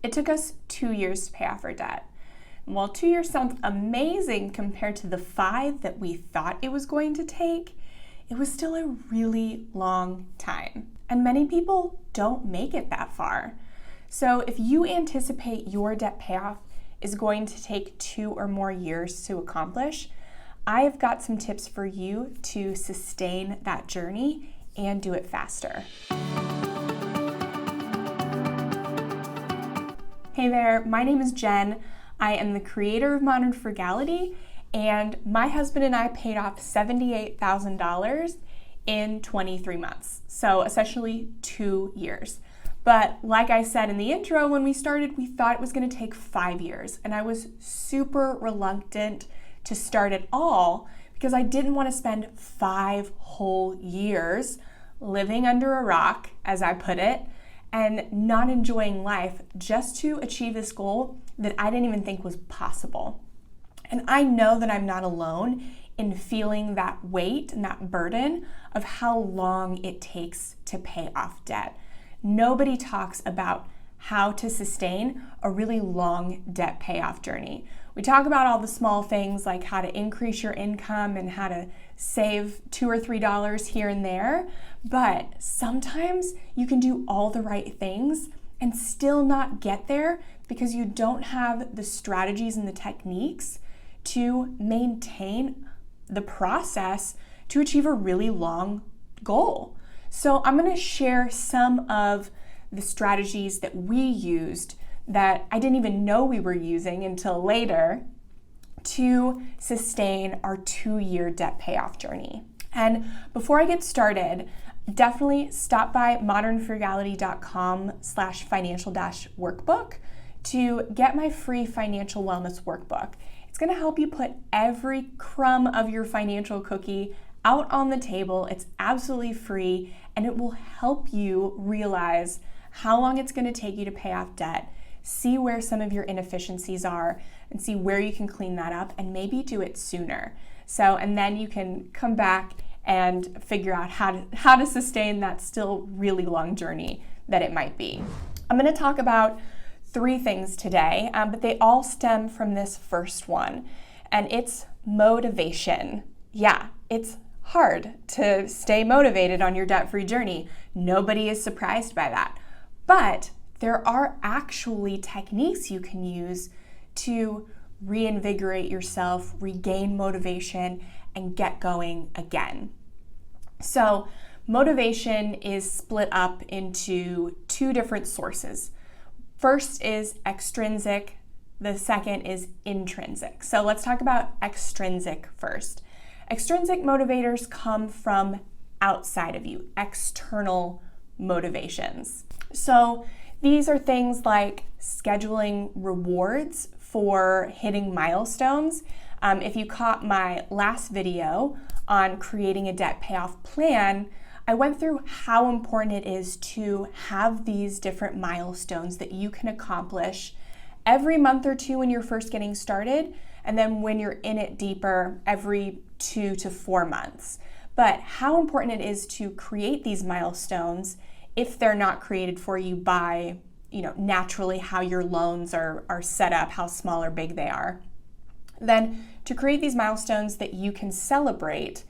It took us 2 years to pay off our debt. And while 2 years sounds amazing compared to the 5 that we thought it was going to take, it was still a really long time. And many people don't make it that far. So if you anticipate your debt payoff is going to take 2 or more years to accomplish, I've got some tips for you to sustain that journey and do it faster. Hey there, my name is Jen. I am the creator of Modern Frugality, and my husband and I paid off $78,000 in 23 months. So essentially 2 years. But like I said in the intro, when we started, we thought it was going to take 5 years. And I was super reluctant to start at all because I didn't want to spend 5 whole years living under a rock, as I put it, and not enjoying life just to achieve this goal that I didn't even think was possible. And I know that I'm not alone in feeling that weight and that burden of how long it takes to pay off debt. Nobody talks about how to sustain a really long debt payoff journey. We talk about all the small things like how to increase your income and how to save $2 or $3 here and there, but sometimes you can do all the right things and still not get there because you don't have the strategies and the techniques to maintain the process to achieve a really long goal. So I'm going to share some of the strategies that we used that I didn't even know we were using until later to sustain our 2-year debt payoff journey. And before I get started, definitely stop by modernfrugality.com/financial-workbook to get my free financial wellness workbook. It's going to help you put every crumb of your financial cookie out on the table. It's absolutely free, and it will help you realize how long it's going to take you to pay off debt, see where some of your inefficiencies are, and see where you can clean that up and maybe do it sooner. And then you can come back and figure out how to sustain that still really long journey that it might be. I'm going to talk about 3 things today, but they all stem from this first one, and it's motivation. Yeah, it's hard to stay motivated on your debt-free journey. Nobody is surprised by that. But there are actually techniques you can use to reinvigorate yourself, regain motivation, and get going again. So motivation is split up into 2 different sources. First is extrinsic, the second is intrinsic. So let's talk about extrinsic first. Extrinsic motivators come from outside of you, external motivations. So these are things like scheduling rewards for hitting milestones. If you caught my last video on creating a debt payoff plan, I went through how important it is to have these different milestones that you can accomplish every month or 2 when you're first getting started, and then when you're in it deeper, every 2 to 4 months. But how important it is to create these milestones if they're not created for you by, naturally how your loans are set up, how small or big they are. Then to create these milestones that you can celebrate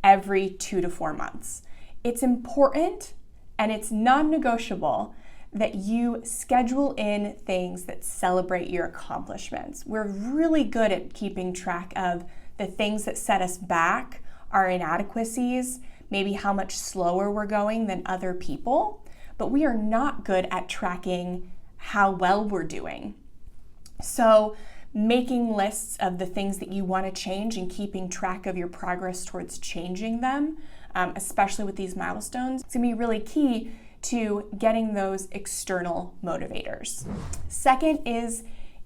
every 2 to 4 months. It's important and it's non-negotiable that you schedule in things that celebrate your accomplishments. We're really good at keeping track of the things that set us back, our inadequacies, maybe how much slower we're going than other people, but we are not good at tracking how well we're doing. So making lists of the things that you want to change and keeping track of your progress towards changing them, especially with these milestones, it's going to be really key to getting those external motivators. Second is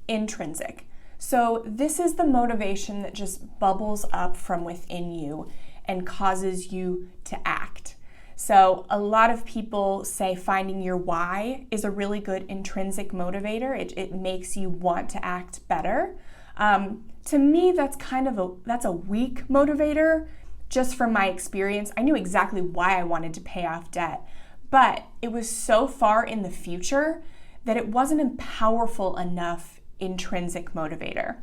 intrinsic. So this is the motivation that just bubbles up from within you and causes you to act. So a lot of people say finding your why is a really good intrinsic motivator. It makes you want to act better. To me, that's a weak motivator just from my experience. I knew exactly why I wanted to pay off debt, but it was so far in the future that it wasn't a powerful enough intrinsic motivator.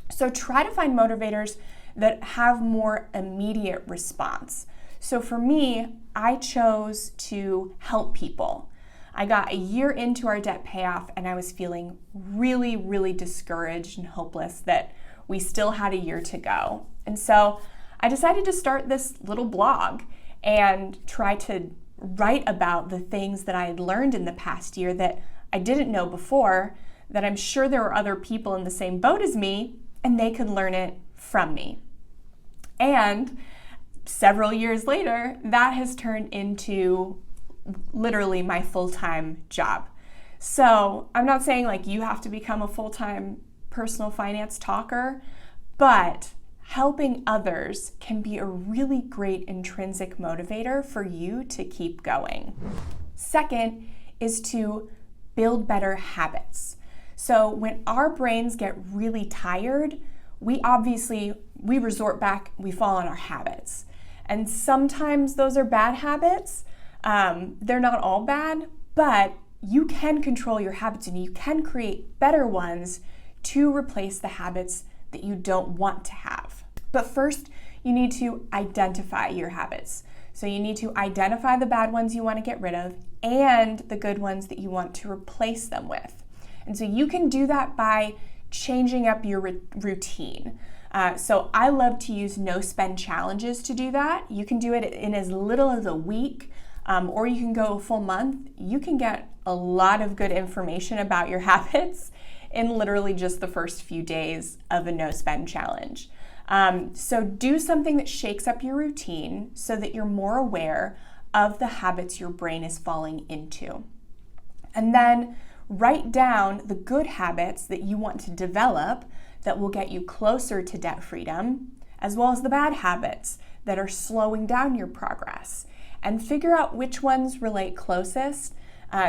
So try to find motivators that have more immediate response. So for me, I chose to help people. I got a year into our debt payoff and I was feeling really, really discouraged and hopeless that we still had a year to go. And so I decided to start this little blog and try to write about the things that I had learned in the past year that I didn't know before, that I'm sure there were other people in the same boat as me and they could learn it from me. And several years later, that has turned into literally my full-time job. So I'm not saying like you have to become a full-time personal finance talker, but helping others can be a really great intrinsic motivator for you to keep going. Second is to build better habits. So when our brains get really tired, we resort back, we fall on our habits. And sometimes those are bad habits. They're not all bad, but you can control your habits and you can create better ones to replace the habits that you don't want to have. But first, you need to identify your habits. So you need to identify the bad ones you want to get rid of and the good ones that you want to replace them with. And so you can do that by changing up your routine. So I love to use no spend challenges to do that. You can do it in as little as a week, or you can go a full month. You can get a lot of good information about your habits in literally just the first few days of a no spend challenge. So do something that shakes up your routine so that you're more aware of the habits your brain is falling into. And then write down the good habits that you want to develop that will get you closer to debt freedom, as well as the bad habits that are slowing down your progress. And figure out which ones relate closest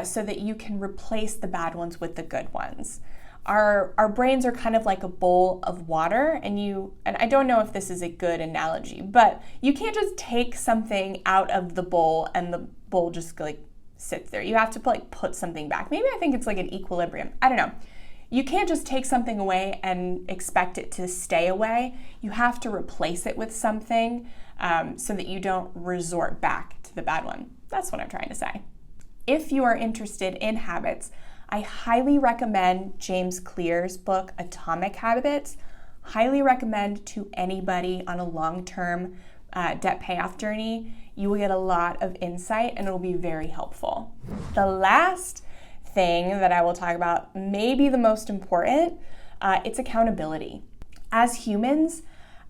so that you can replace the bad ones with the good ones. Our brains are kind of like a bowl of water, and I don't know if this is a good analogy, but you can't just take something out of the bowl and the bowl just like sits there. You have to put something back. Maybe I think it's like an equilibrium. I don't know. You can't just take something away and expect it to stay away. You have to replace it with something so that you don't resort back to the bad one. That's what I'm trying to say. If you are interested in habits, I highly recommend James Clear's book, Atomic Habits. Highly recommend to anybody on a long-term debt payoff journey. You will get a lot of insight and it'll be very helpful. The last thing that I will talk about, maybe the most important, it's accountability. As humans,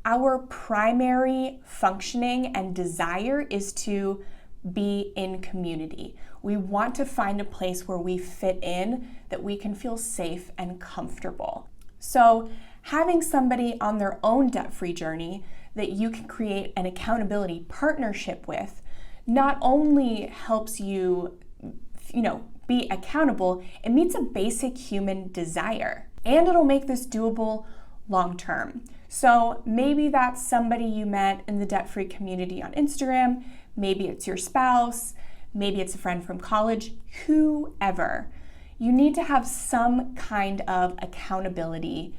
our primary functioning and desire is to be in community. We want to find a place where we fit in, that we can feel safe and comfortable. So having somebody on their own debt-free journey that you can create an accountability partnership with not only helps you, be accountable, it meets a basic human desire, and it'll make this doable long term. So maybe that's somebody you met in the debt-free community on Instagram, maybe it's your spouse, maybe it's a friend from college, whoever. You need to have some kind of accountability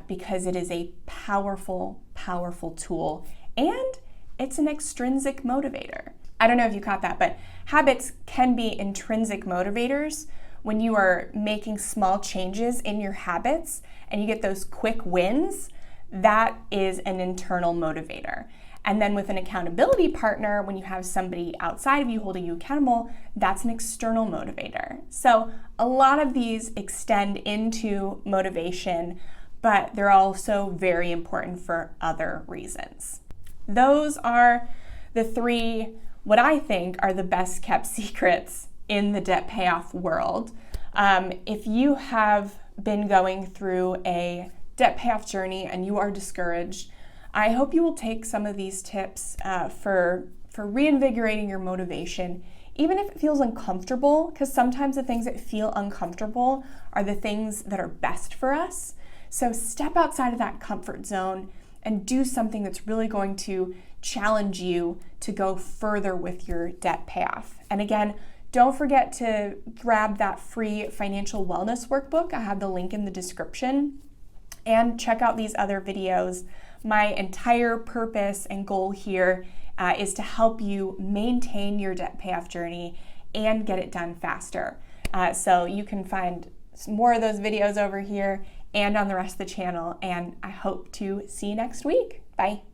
because it is a powerful, powerful tool, and it's an extrinsic motivator. I don't know if you caught that, but habits can be intrinsic motivators. When you are making small changes in your habits and you get those quick wins, that is an internal motivator. And then with an accountability partner, when you have somebody outside of you holding you accountable, that's an external motivator. So a lot of these extend into motivation, but they're also very important for other reasons. Those are the three, what I think are the best kept secrets in the debt payoff world. If you have been going through a debt payoff journey and you are discouraged, I hope you will take some of these tips for reinvigorating your motivation, even if it feels uncomfortable, because sometimes the things that feel uncomfortable are the things that are best for us. So step outside of that comfort zone and do something that's really going to challenge you to go further with your debt payoff. And again, Don't forget to grab that free financial wellness workbook. I have the link in the description. And check out these other videos. My entire purpose and goal here is to help you maintain your debt payoff journey and get it done faster. So you can find more of those videos over here and on the rest of the channel. And I hope to see you next week. Bye.